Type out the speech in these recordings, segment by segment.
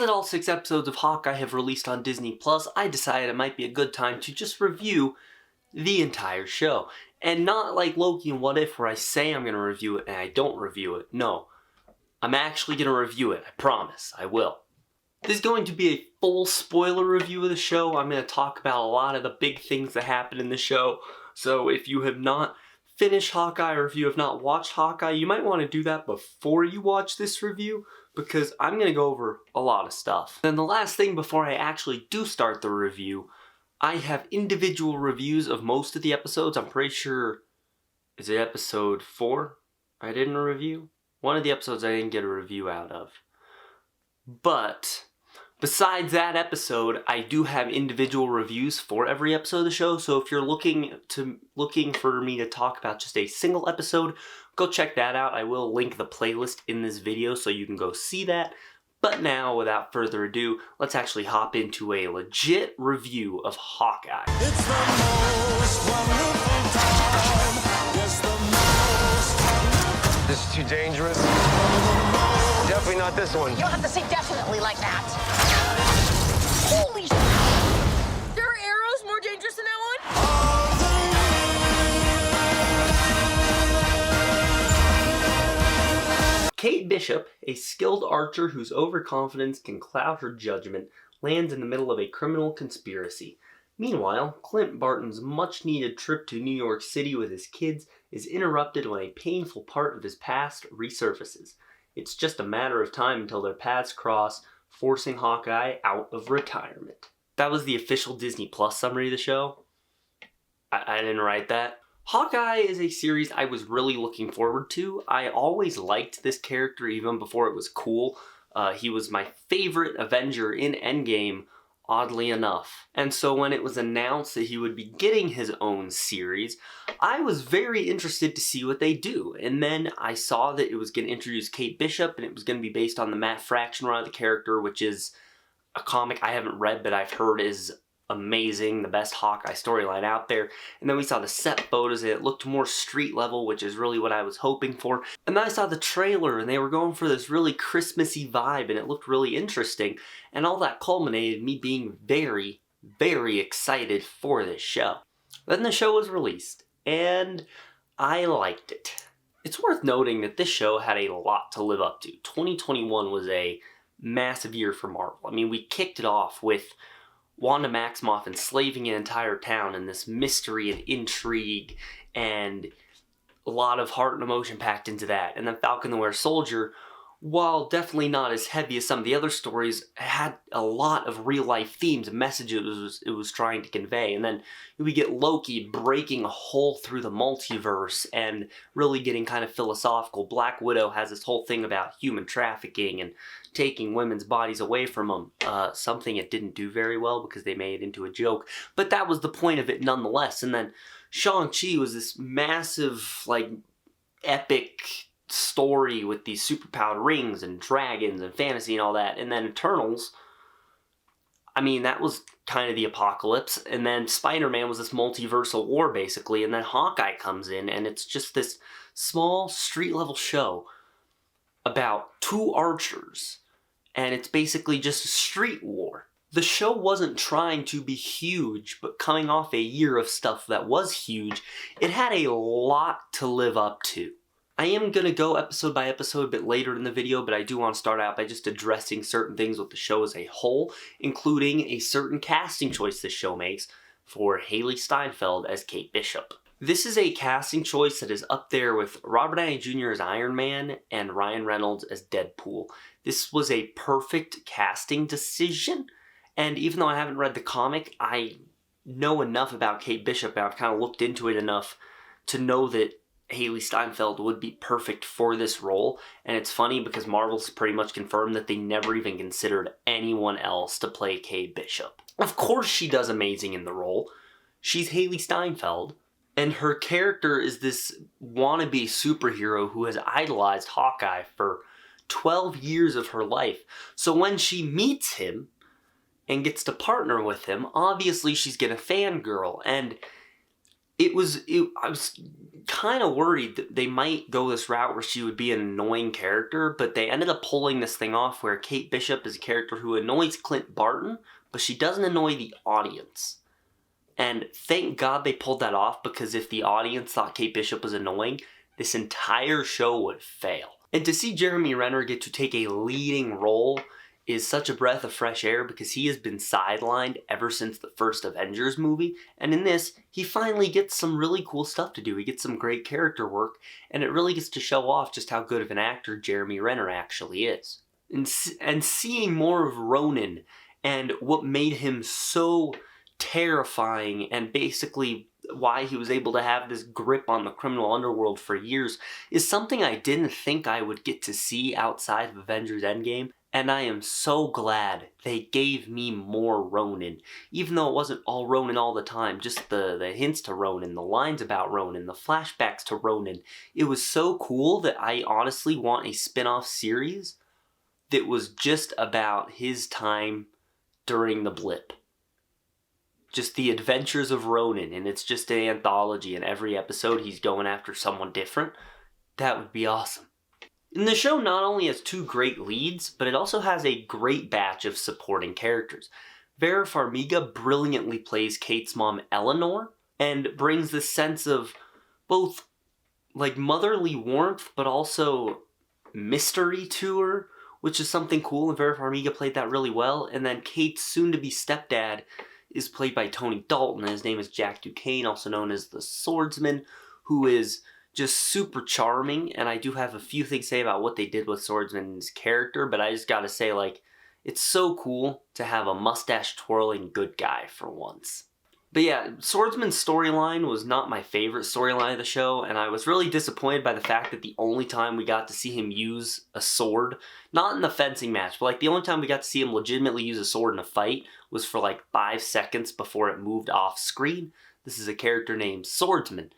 that all 6 episodes of Hawkeye have released on Disney+, I decided it might be a good time to just review the entire show. And not like Loki and What If, where I say I'm going to review it and I don't review it. No, I'm actually going to review it. I promise, I will. This is going to be a full spoiler review of the show. I'm going to talk about a lot of the big things that happen in the show. So if you have not finished Hawkeye, or if you have not watched Hawkeye, you might want to do that before you watch this review, because I'm going to go over a lot of stuff. Then the last thing before I actually do start the review, I have individual reviews of most of the episodes. I'm pretty sure, is it episode 4 I didn't review? One of the episodes I didn't get a review out of. But besides that episode, I do have individual reviews for every episode of the show, so if you're looking for me to talk about just a single episode, go check that out. I will link the playlist in this video so you can go see that. But now, without further ado, let's actually hop into a legit review of Hawkeye. It's the most wonderful time. Yes, the most wonderful. This is too dangerous. Definitely not this one. You don't have to say definitely like that. Holy shit! There are arrows more dangerous than that one? Kate Bishop, a skilled archer whose overconfidence can cloud her judgment, lands in the middle of a criminal conspiracy. Meanwhile, Clint Barton's much-needed trip to New York City with his kids is interrupted when a painful part of his past resurfaces. It's just a matter of time until their paths cross, forcing Hawkeye out of retirement. That was the official Disney Plus summary of the show. I didn't write that. Hawkeye is a series I was really looking forward to. I always liked this character even before it was cool. He was my favorite Avenger in Endgame, oddly enough. And so when it was announced that he would be getting his own series, I was very interested to see what they do. And then I saw that it was going to introduce Kate Bishop, and it was going to be based on the Matt Fraction run of the character, which is a comic I haven't read, but I've heard is amazing, the best Hawkeye storyline out there. And then we saw the set photos and it looked more street level, which is really what I was hoping for. And then I saw the trailer and they were going for this really Christmassy vibe and it looked really interesting. And all that culminated in me being very, very excited for this show. Then the show was released and I liked it. It's worth noting that this show had a lot to live up to. 2021 was a massive year for Marvel. I mean, we kicked it off with Wanda Maximoff enslaving an entire town and this mystery and intrigue and a lot of heart and emotion packed into that. And then Falcon the Winter Soldier, while definitely not as heavy as some of the other stories, had a lot of real life themes and messages it was trying to convey. And then we get Loki breaking a hole through the multiverse and really getting kind of philosophical. Black Widow has this whole thing about human trafficking and taking women's bodies away from them, something it didn't do very well because they made it into a joke, but that was the point of it nonetheless. And then Shang-Chi was this massive, like, epic story with these superpowered rings and dragons and fantasy and all that. And then Eternals, I mean, that was kind of the apocalypse. And then Spider-Man was this multiversal war, basically. And then Hawkeye comes in, and it's just this small street-level show about 2 archers. And it's basically just a street war. The show wasn't trying to be huge, but coming off a year of stuff that was huge, it had a lot to live up to. I am going to go episode by episode a bit later in the video, but I do want to start out by just addressing certain things with the show as a whole, including a certain casting choice this show makes for Hailee Steinfeld as Kate Bishop. This is a casting choice that is up there with Robert Downey Jr. as Iron Man and Ryan Reynolds as Deadpool. This was a perfect casting decision, and even though I haven't read the comic, I know enough about Kate Bishop and I've kind of looked into it enough to know that Hailee Steinfeld would be perfect for this role. And it's funny because Marvel's pretty much confirmed that they never even considered anyone else to play Kate Bishop. Of course she does amazing in the role. She's Hailee Steinfeld. And her character is this wannabe superhero who has idolized Hawkeye for 12 years of her life. So when she meets him and gets to partner with him, obviously she's gonna fangirl. And I was kind of worried that they might go this route where she would be an annoying character, but they ended up pulling this thing off where Kate Bishop is a character who annoys Clint Barton, but she doesn't annoy the audience. And thank God they pulled that off, because if the audience thought Kate Bishop was annoying, this entire show would fail. And to see Jeremy Renner get to take a leading role is such a breath of fresh air, because he has been sidelined ever since the first Avengers movie, and in this, he finally gets some really cool stuff to do. He gets some great character work, and it really gets to show off just how good of an actor Jeremy Renner actually is. And seeing more of Ronan, and what made him so terrifying, and basically why he was able to have this grip on the criminal underworld for years, is something I didn't think I would get to see outside of Avengers Endgame. And I am so glad they gave me more Ronan. Even though it wasn't all Ronan all the time, just the hints to Ronan, the lines about Ronan, the flashbacks to Ronan. It was so cool that I honestly want a spin-off series that was just about his time during the blip. Just the adventures of Ronan, and it's just an anthology, and every episode he's going after someone different. That would be awesome. And the show not only has two great leads, but it also has a great batch of supporting characters. Vera Farmiga brilliantly plays Kate's mom Eleanor, and brings this sense of both like motherly warmth, but also mystery to her, which is something cool, and Vera Farmiga played that really well. And then Kate's soon-to-be stepdad is played by Tony Dalton. His name is Jack Duquesne, also known as the Swordsman, who is just super charming, and I do have a few things to say about what they did with Swordsman's character, but I just gotta say, like, it's so cool to have a mustache-twirling good guy for once. But yeah, Swordsman's storyline was not my favorite storyline of the show, and I was really disappointed by the fact that the only time we got to see him use a sword, not in the fencing match, but like the only time we got to see him legitimately use a sword in a fight was for like 5 seconds before it moved off screen. This is a character named Swordsman.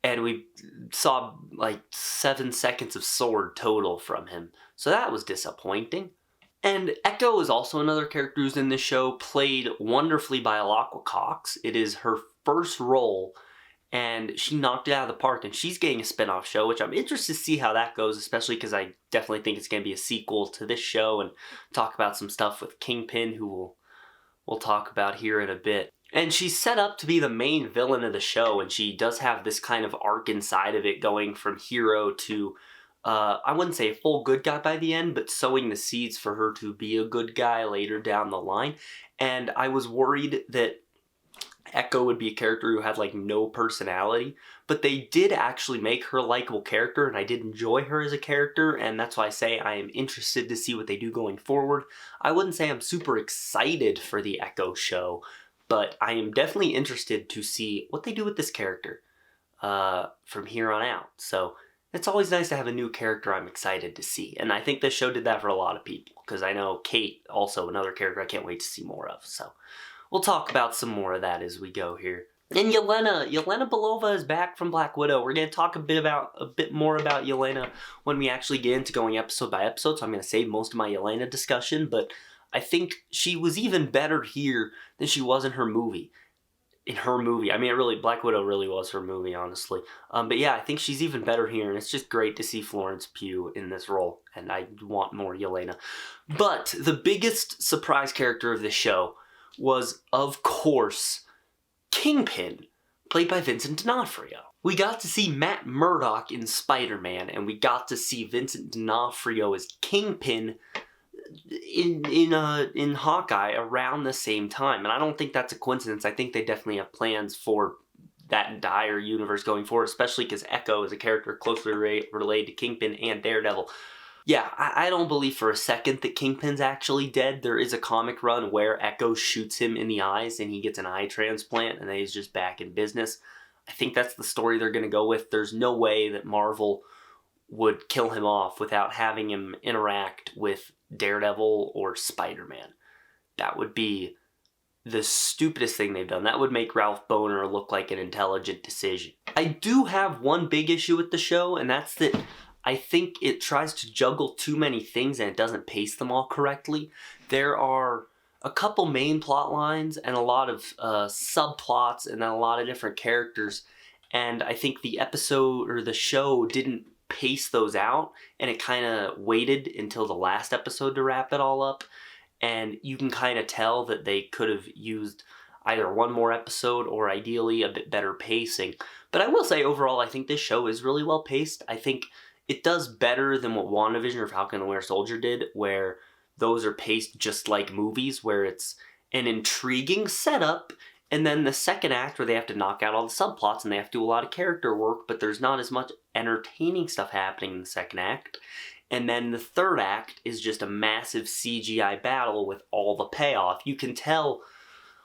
And we saw like 7 seconds of sword total from him. So that was disappointing. And Echo is also another character who's in this show, played wonderfully by Alaqua Cox. It is her first role, and she knocked it out of the park, and she's getting a spin-off show, which I'm interested to see how that goes, especially because I definitely think it's going to be a sequel to this show, and talk about some stuff with Kingpin, who we'll talk about here in a bit. And she's set up to be the main villain of the show, and she does have this kind of arc inside of it, going from hero to, I wouldn't say a full good guy by the end, but sowing the seeds for her to be a good guy later down the line. And I was worried that Echo would be a character who had like no personality, but they did actually make her a likable character, and I did enjoy her as a character, and that's why I say I am interested to see what they do going forward. I wouldn't say I'm super excited for the Echo show, but I am definitely interested to see what they do with this character from here on out. So it's always nice to have a new character I'm excited to see. And I think this show did that for a lot of people, because I know Kate, also another character I can't wait to see more of. So we'll talk about some more of that as we go here. And Yelena Belova is back from Black Widow. We're going to talk a bit more about Yelena when we actually get into going episode by episode, so I'm going to save most of my Yelena discussion, but I think she was even better here than she was in her movie. I mean, Black Widow really was her movie, honestly. But yeah, I think she's even better here, and it's just great to see Florence Pugh in this role, and I want more Yelena. But the biggest surprise character of this show was, of course, Kingpin, played by Vincent D'Onofrio. We got to see Matt Murdock in Spider-Man, and we got to see Vincent D'Onofrio as Kingpin in Hawkeye around the same time, and I don't think that's a coincidence. I think they definitely have plans for that entire universe going forward, especially because Echo is a character closely related to Kingpin and Daredevil. Yeah, I don't believe for a second that Kingpin's actually dead. There is a comic run where Echo shoots him in the eyes and he gets an eye transplant, and then he's just back in business. I think that's the story they're going to go with. There's no way that Marvel would kill him off without having him interact with Daredevil or Spider-Man. That would be the stupidest thing they've done. That would make Ralph Bohner look like an intelligent decision. I do have one big issue with the show, and that's that I think it tries to juggle too many things and it doesn't pace them all correctly. There are a couple main plot lines and a lot of subplots and then a lot of different characters. And I think the episode or the show didn't pace those out, and it kind of waited until the last episode to wrap it all up. And you can kind of tell that they could have used either one more episode or ideally a bit better pacing. But I will say overall, I think this show is really well paced. I think it does better than what WandaVision or Falcon and the Winter Soldier did, where those are paced just like movies, where it's an intriguing setup, and then the second act where they have to knock out all the subplots and they have to do a lot of character work, but there's not as much entertaining stuff happening in the second act. And then the third act is just a massive CGI battle with all the payoff. You can tell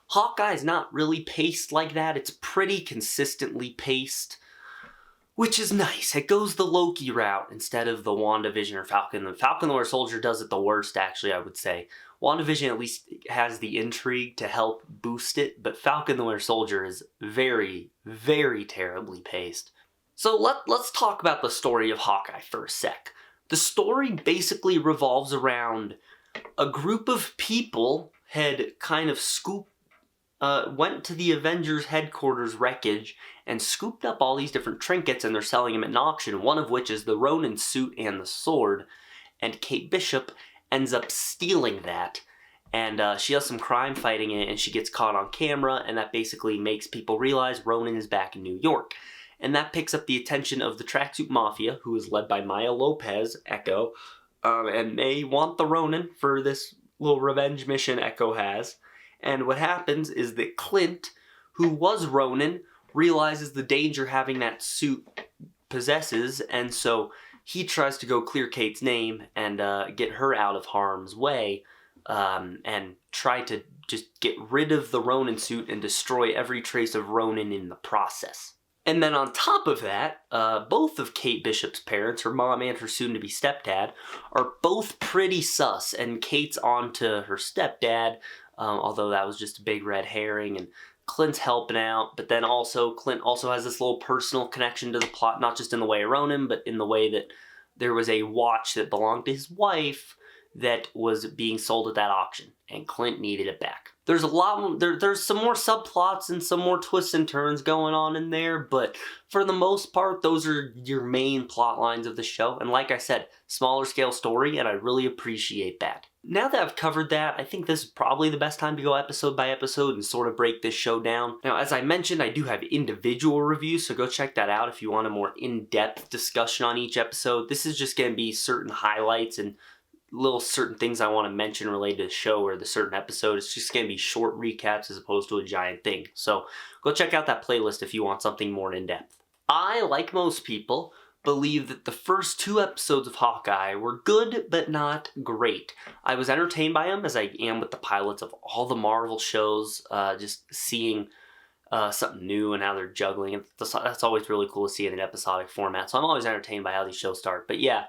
Hawkeye's not really paced like that. It's pretty consistently paced, which is nice. It goes the Loki route instead of the WandaVision or Falcon. The Falcon the Winter Soldier does it the worst, actually, I would say. WandaVision at least has the intrigue to help boost it, but Falcon the Winter Soldier is very, very terribly paced. So let's talk about the story of Hawkeye for a sec. The story basically revolves around a group of people had kind of went to the Avengers headquarters wreckage and scooped up all these different trinkets, and they're selling them at an auction, one of which is the Ronin suit and the sword, and Kate Bishop ends up stealing that, and she does some crime fighting in it, and she gets caught on camera, and that basically makes people realize Ronin is back in New York. And that picks up the attention of the Tracksuit Mafia, who is led by Maya Lopez, Echo, and they want the Ronin for this little revenge mission Echo has. And what happens is that Clint, who was Ronin, realizes the danger having that suit possesses, and so he tries to go clear Kate's name and get her out of harm's way, and try to just get rid of the Ronin suit and destroy every trace of Ronin in the process. And then on top of that, both of Kate Bishop's parents, her mom and her soon-to-be stepdad, are both pretty sus, and Kate's on to her stepdad, although that was just a big red herring, and Clint's helping out, but then also Clint also has this little personal connection to the plot, not just in the way of Ronin, but in the way that there was a watch that belonged to his wife that was being sold at that auction, and Clint needed it back. There's a lot, there's some more subplots and some more twists and turns going on in there, but for the most part, those are your main plot lines of the show. And like I said, smaller scale story, and I really appreciate that. Now that I've covered that, I think this is probably the best time to go episode by episode and sort of break this show down. Now, as I mentioned, I do have individual reviews, so go check that out if you want a more in-depth discussion on each episode. This is just going to be certain highlights and little certain things I want to mention related to the show or the certain episode. It's just going to be short recaps as opposed to a giant thing. So go check out that playlist if you want something more in-depth. I, like most people, believe that the first 2 episodes of Hawkeye were good but not great. I was entertained by them as I am with the pilots of all the Marvel shows, just seeing something new and how they're juggling it. That's always really cool to see in an episodic format, so I'm always entertained by how these shows start. But yeah,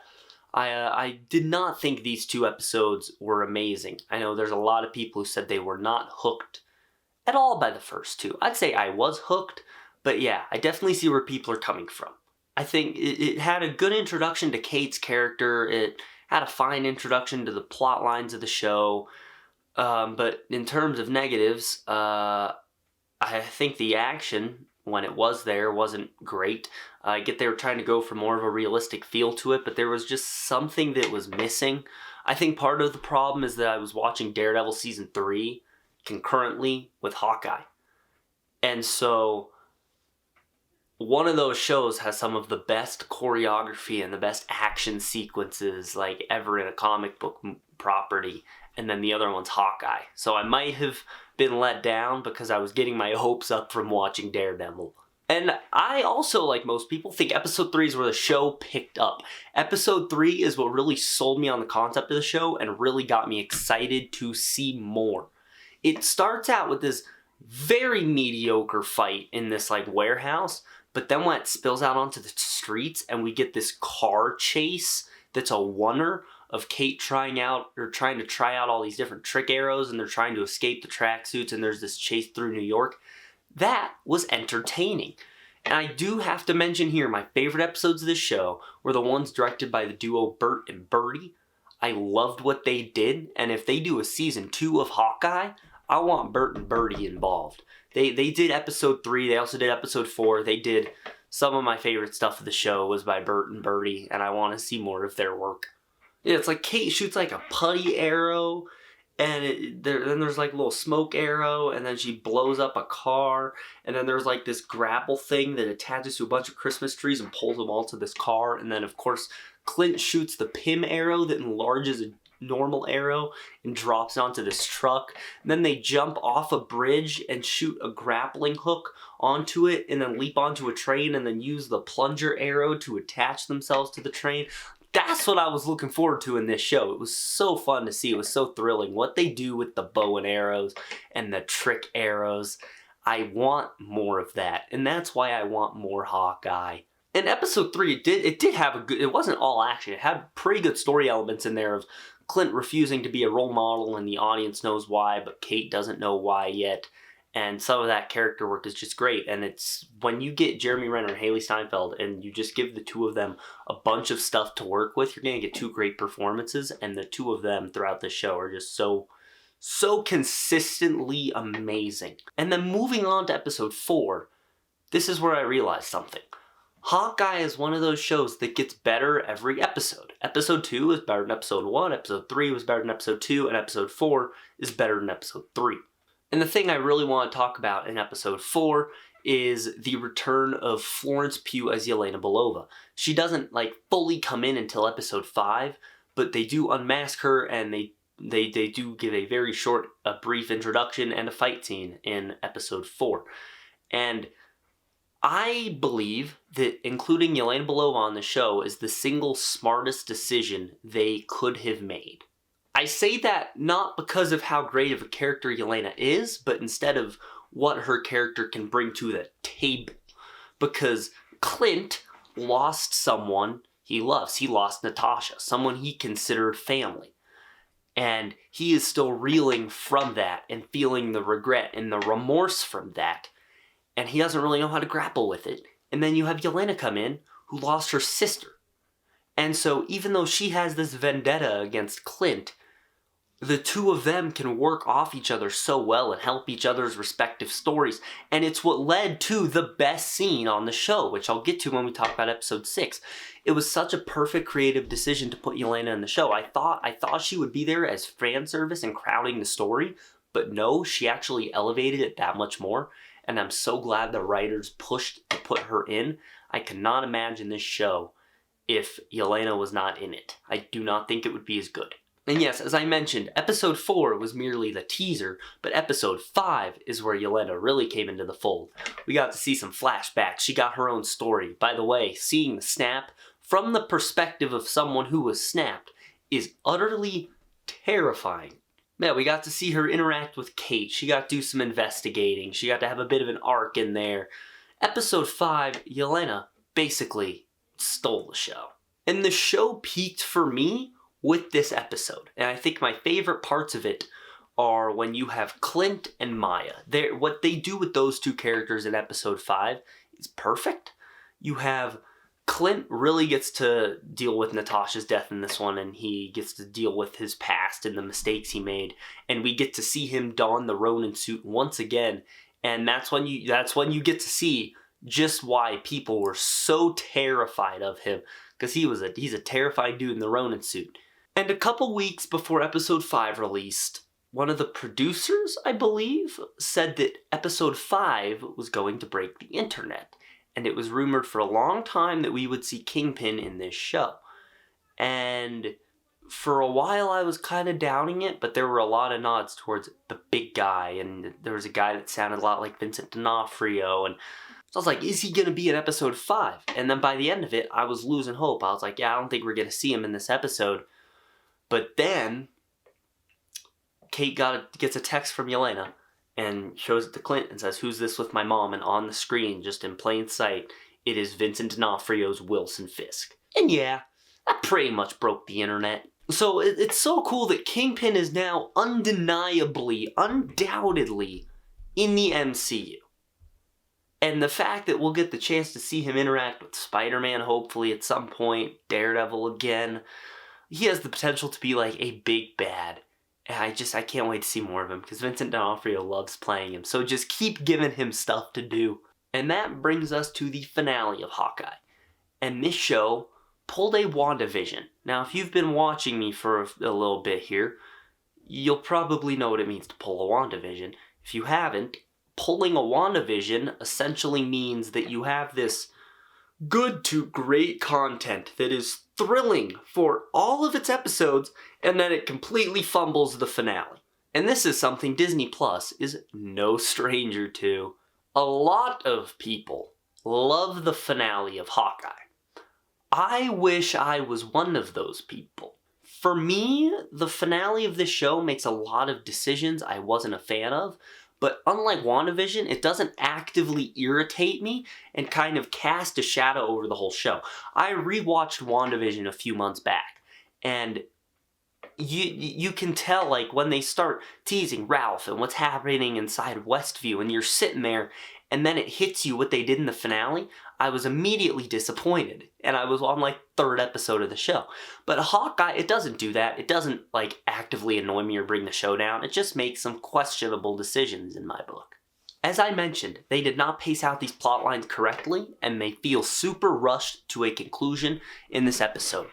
I did not think these 2 episodes were amazing. I know there's a lot of people who said they were not hooked at all by the first 2. I'd say I was hooked, but yeah, I definitely see where people are coming from. I think it had a good introduction to Kate's character. It had a fine introduction to the plot lines of the show. But in terms of negatives, I think the action, when it was there, wasn't great. I get they were trying to go for more of a realistic feel to it, but there was just something that was missing. I think part of the problem is that I was watching Daredevil Season 3 concurrently with Hawkeye. And so one of those shows has some of the best choreography and the best action sequences like ever in a comic book property, and then the other one's Hawkeye. So I might have been let down because I was getting my hopes up from watching Daredevil. And I also, like most people, think episode 3 is where the show picked up. Episode 3 is what really sold me on the concept of the show and really got me excited to see more. It starts out with this very mediocre fight in this like warehouse, but then when it spills out onto the streets and we get this car chase that's a oneer of Kate trying to try out all these different trick arrows, and they're trying to escape the tracksuits, and there's this chase through New York. That was entertaining. And I do have to mention here, my favorite episodes of this show were the ones directed by the duo Bert and Bertie. I loved what they did, and if they do a season 2 of Hawkeye, I want Bert and Birdie involved. They did episode 3, they also did episode 4, they did some of my favorite stuff of the show was by Bert and Birdie, and I want to see more of their work. Yeah, it's like Kate shoots like a putty arrow, and then there's like a little smoke arrow, and then she blows up a car, and then there's like this grapple thing that attaches to a bunch of Christmas trees and pulls them all to this car, and then of course Clint shoots the Pym arrow that enlarges a normal arrow and drops onto this truck. And then they jump off a bridge and shoot a grappling hook onto it, and then leap onto a train, and then use the plunger arrow to attach themselves to the train. That's what I was looking forward to in this show. It was so fun to see. It was so thrilling. What they do with the bow and arrows and the trick arrows. I want more of that. And that's why I want more Hawkeye. In episode 3, it did have a good... It wasn't all action. It had pretty good story elements in there of Clint refusing to be a role model, and the audience knows why, but Kate doesn't know why yet. And some of that character work is just great. And it's when you get Jeremy Renner and Haley Steinfeld and you just give the two of them a bunch of stuff to work with, you're going to get 2 great performances. And the two of them throughout the show are just so consistently amazing. And then moving on to episode 4, this is where I realized something. Hawkeye is one of those shows that gets better every episode. Episode 2 is better than episode 1, episode 3 was better than episode 2, and episode 4 is better than episode 3. And the thing I really want to talk about in episode 4 is the return of Florence Pugh as Yelena Belova. She doesn't fully come in until episode 5, but they do unmask her, and they do give a very short, brief introduction and a fight scene in episode 4. And I believe that including Yelena Belova on the show is the single smartest decision they could have made. I say that not because of how great of a character Yelena is, but instead of what her character can bring to the table. Because Clint lost someone he loves. He lost Natasha, someone he considered family. And he is still reeling from that and feeling the regret and the remorse from that. And he doesn't really know how to grapple with it. And then you have Yelena come in, who lost her sister. And so even though she has this vendetta against Clint, the two of them can work off each other so well and help each other's respective stories. And it's what led to the best scene on the show, which I'll get to when we talk about episode 6. It was such a perfect creative decision to put Yelena in the show. I thought she would be there as fan service and crowding the story, but no, she actually elevated it that much more. And I'm so glad the writers pushed to put her in. I cannot imagine this show if Yelena was not in it. I do not think it would be as good. And yes, as I mentioned, episode 4 was merely the teaser, but episode 5 is where Yelena really came into the fold. We got to see some flashbacks. She got her own story. By the way, seeing the snap from the perspective of someone who was snapped is utterly terrifying. Yeah, we got to see her interact with Kate. She got to do some investigating. She got to have a bit of an arc in there. Episode 5, Yelena basically stole the show. And the show peaked for me with this episode. And I think my favorite parts of it are when you have Clint and Maya. What they do with those two characters in episode 5 is perfect. You have Clint really gets to deal with Natasha's death in this one, and he gets to deal with his past and the mistakes he made, and we get to see him don the Ronin suit once again, and that's when you get to see just why people were so terrified of him, because he's a terrifying dude in the Ronin suit. And a couple weeks before episode 5 released, one of the producers, I believe, said that episode 5 was going to break the internet. And it was rumored for a long time that we would see Kingpin in this show. And for a while I was kind of doubting it, but there were a lot of nods towards the big guy. And there was a guy that sounded a lot like Vincent D'Onofrio. And so I was like, is he going to be in episode 5? And then by the end of it, I was losing hope. I was like, yeah, I don't think we're going to see him in this episode. But then Kate gets a text from Yelena and shows it to Clint and says, "Who's this with my mom?" And on the screen, just in plain sight, it is Vincent D'Onofrio's Wilson Fisk. And yeah, that pretty much broke the internet. So it's so cool that Kingpin is now undeniably, undoubtedly in the MCU. And the fact that we'll get the chance to see him interact with Spider-Man hopefully at some point, Daredevil again, he has the potential to be like a big bad. And I can't wait to see more of him because Vincent D'Onofrio loves playing him. So just keep giving him stuff to do. And that brings us to the finale of Hawkeye. And this show pulled a WandaVision. Now, if you've been watching me for a little bit here, you'll probably know what it means to pull a WandaVision. If you haven't, pulling a WandaVision essentially means that you have this good to great content that is thrilling for all of its episodes, and then it completely fumbles the finale. And this is something Disney Plus is no stranger to. A lot of people love the finale of Hawkeye. I wish I was one of those people. For me, the finale of this show makes a lot of decisions I wasn't a fan of, but unlike WandaVision, it doesn't actively irritate me and kind of cast a shadow over the whole show. I rewatched WandaVision a few months back, and you can tell, like, when they start teasing Ralph and what's happening inside of Westview, and you're sitting there, and then it hits you what they did in the finale, I was immediately disappointed. And I was on, like, third episode of the show. But Hawkeye, it doesn't do that. It doesn't, like, actively annoy me or bring the show down. It just makes some questionable decisions in my book. As I mentioned, they did not pace out these plot lines correctly, and they feel super rushed to a conclusion in this episode.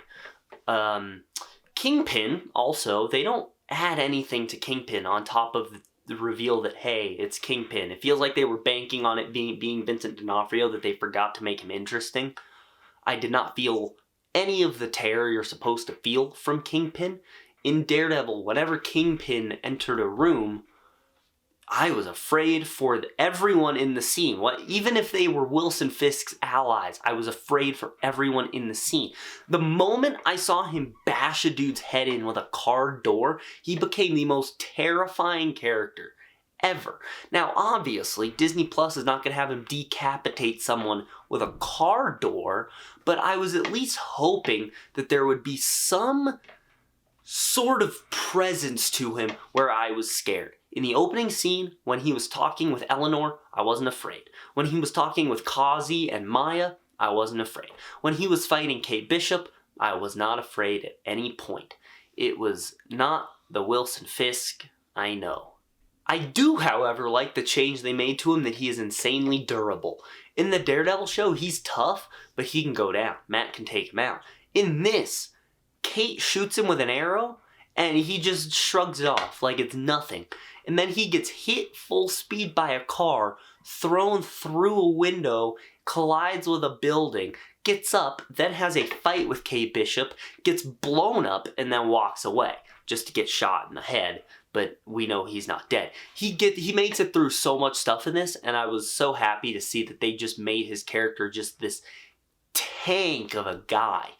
Kingpin, also, they don't add anything to Kingpin on top of the reveal that, hey, it's Kingpin. It feels like they were banking on it being Vincent D'Onofrio, that they forgot to make him interesting. I did not feel any of the terror you're supposed to feel from Kingpin. In Daredevil, whenever Kingpin entered a room, I was afraid for everyone in the scene. Even if they were Wilson Fisk's allies, I was afraid for everyone in the scene. The moment I saw him bash a dude's head in with a car door, he became the most terrifying character ever. Now, obviously, Disney Plus is not going to have him decapitate someone with a car door, but I was at least hoping that there would be some sort of presence to him where I was scared. In the opening scene, when he was talking with Eleanor, I wasn't afraid. When he was talking with Kazi and Maya, I wasn't afraid. When he was fighting Kate Bishop, I was not afraid at any point. It was not the Wilson Fisk I know. I do, however, like the change they made to him, that he is insanely durable. In the Daredevil show, he's tough, but he can go down. Matt can take him out. In this, Kate shoots him with an arrow, and he just shrugs it off like it's nothing. And then he gets hit full speed by a car, thrown through a window, collides with a building, gets up, then has a fight with Kate Bishop, gets blown up, and then walks away just to get shot in the head. But we know he's not dead. He makes it through so much stuff in this, and I was so happy to see that they just made his character just this tank of a guy.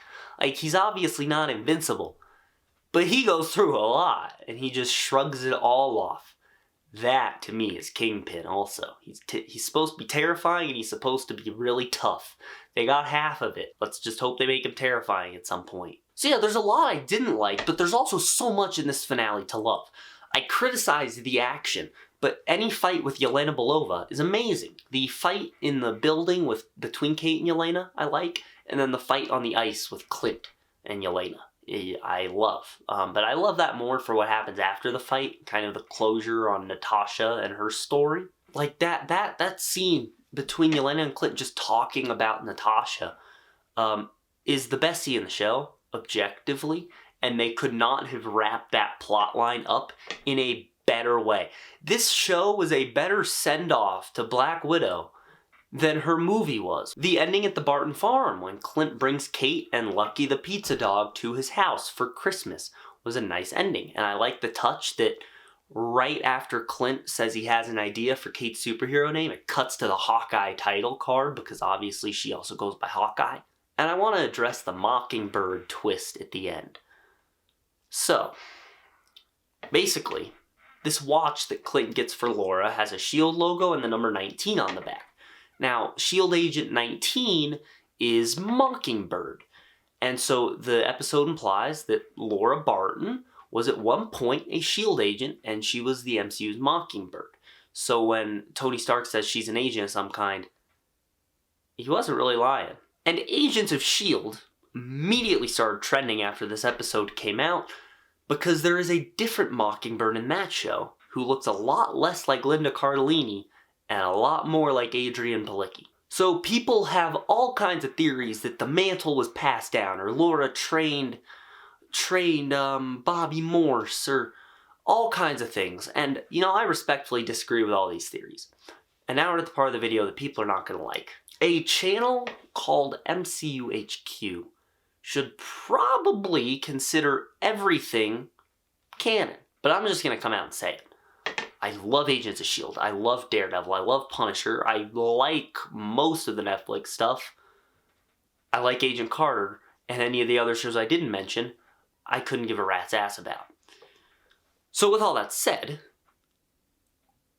Like, he's obviously not invincible, but he goes through a lot, and he just shrugs it all off. That, to me, is Kingpin also. He's supposed to be terrifying, and he's supposed to be really tough. They got half of it. Let's just hope they make him terrifying at some point. So yeah, there's a lot I didn't like, but there's also so much in this finale to love. I criticized the action, but any fight with Yelena Belova is amazing. The fight in the building between Kate and Yelena, I like, and then the fight on the ice with Clint and Yelena, I love. But I love that more for what happens after the fight, kind of the closure on Natasha and her story. Like that scene between Yelena and Clint just talking about Natasha is the best scene in the show, objectively, and they could not have wrapped that plot line up in a better way. This show was a better send-off to Black Widow than her movie was. The ending at the Barton farm, when Clint brings Kate and Lucky the pizza dog to his house for Christmas, was a nice ending. And I like the touch that right after Clint says he has an idea for Kate's superhero name, it cuts to the Hawkeye title card, because obviously she also goes by Hawkeye. And I want to address the Mockingbird twist at the end. So, basically, this watch that Clint gets for Laura has a S.H.I.E.L.D. logo and the number 19 on the back. Now, S.H.I.E.L.D. Agent 19 is Mockingbird. And so the episode implies that Laura Barton was at one point a S.H.I.E.L.D. agent, and she was the MCU's Mockingbird. So when Tony Stark says she's an agent of some kind, he wasn't really lying. And Agents of S.H.I.E.L.D., immediately started trending after this episode came out because there is a different Mockingbird in that show who looks a lot less like Linda Cardellini and a lot more like Adrian Palicki. So people have all kinds of theories that the mantle was passed down, or Laura trained Bobby Morse, or all kinds of things. And, you know, I respectfully disagree with all these theories. And now we're at the part of the video that people are not going to like. A channel called MCUHQ should probably consider everything canon. But I'm just going to come out and say it. I love Agents of S.H.I.E.L.D. I love Daredevil. I love Punisher. I like most of the Netflix stuff. I like Agent Carter. And any of the other shows I didn't mention, I couldn't give a rat's ass about. So with all that said,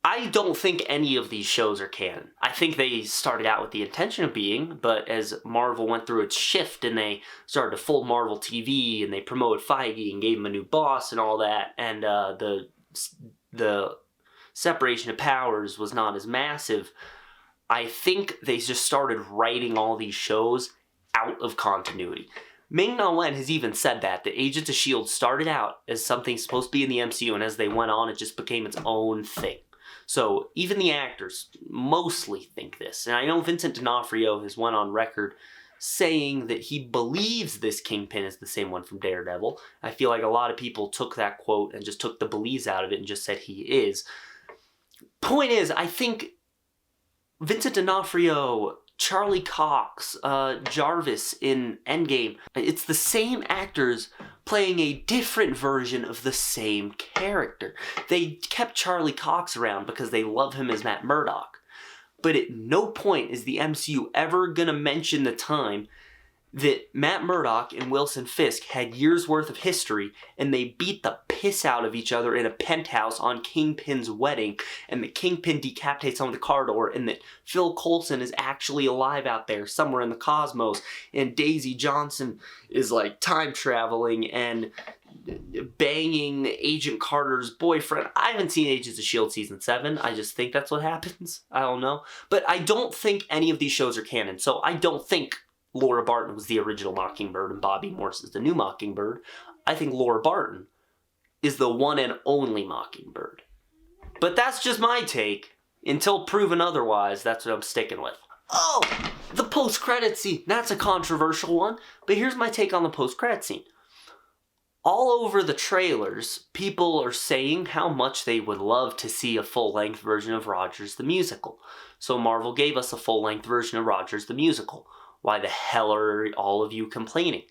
I don't think any of these shows are canon. I think they started out with the intention of being, but as Marvel went through its shift and they started to fold Marvel TV and they promoted Feige and gave him a new boss and all that, and the separation of powers was not as massive, I think they just started writing all these shows out of continuity. Ming-Na Wen has even said that Agents of S.H.I.E.L.D. started out as something supposed to be in the MCU, and as they went on, it just became its own thing. So even the actors mostly think this. And I know Vincent D'Onofrio has went on record saying that he believes this Kingpin is the same one from Daredevil. I feel like a lot of people took that quote and just took the believes out of it and just said he is. Point is, I think Vincent D'Onofrio, Charlie Cox, Jarvis in Endgame, it's the same actors playing a different version of the same character. They kept Charlie Cox around because they love him as Matt Murdock. But at no point is the MCU ever gonna mention the time that Matt Murdock and Wilson Fisk had years worth of history and they beat the piss out of each other in a penthouse on Kingpin's wedding, and the Kingpin decapitates on the corridor, and that Phil Coulson is actually alive out there somewhere in the cosmos, and Daisy Johnson is like time traveling and banging Agent Carter's boyfriend. I haven't seen Agents of S.H.I.E.L.D. Season 7. I just think that's what happens. I don't know. But I don't think any of these shows are canon, so I don't think Laura Barton was the original Mockingbird and Bobby Morse is the new Mockingbird. I think Laura Barton is the one and only Mockingbird. But that's just my take. Until proven otherwise, that's what I'm sticking with. Oh! The post-credit scene. That's a controversial one. But here's my take on the post-credit scene. All over the trailers, people are saying how much they would love to see a full-length version of Rogers the Musical. So Marvel gave us a full-length version of Rogers the Musical. Why the hell are all of you complaining?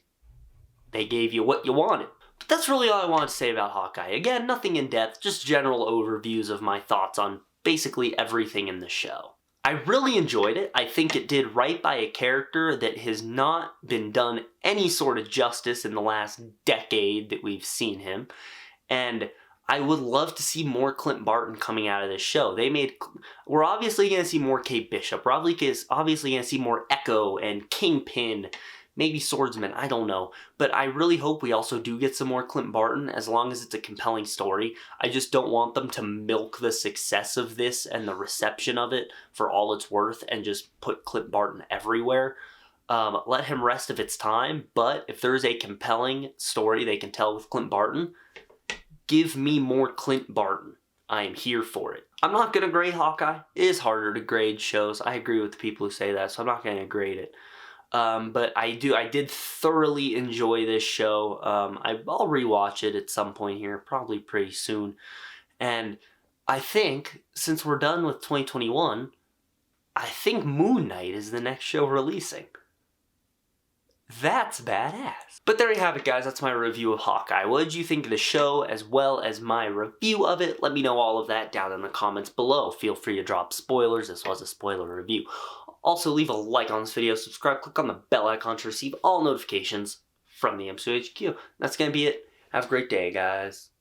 They gave you what you wanted. But that's really all I want to say about Hawkeye. Again, nothing in depth, just general overviews of my thoughts on basically everything in the show. I really enjoyed it. I think it did right by a character that has not been done any sort of justice in the last decade that we've seen him. And I would love to see more Clint Barton coming out of this show. We're obviously going to see more Kate Bishop. We're obviously going to see more Echo and Kingpin, maybe Swordsman, I don't know. But I really hope we also do get some more Clint Barton, as long as it's a compelling story. I just don't want them to milk the success of this and the reception of it for all it's worth and just put Clint Barton everywhere. Let him rest of its time, but if there's a compelling story they can tell with Clint Barton, give me more Clint Barton. I am here for it. I'm not going to grade Hawkeye. It is harder to grade shows. I agree with the people who say that, so I'm not going to grade it. But I did thoroughly enjoy this show. I'll rewatch it at some point here, probably pretty soon. And I think, since we're done with 2021, I think Moon Knight is the next show releasing. That's badass. But there you have it, guys. That's my review of Hawkeye. What did you think of the show as well as my review of it? Let me know all of that down in the comments below. Feel free to drop spoilers. This was a spoiler review. Also, leave a like on this video, subscribe, click on the bell icon to receive all notifications from the MCUHQ. That's going to be it. Have a great day, guys.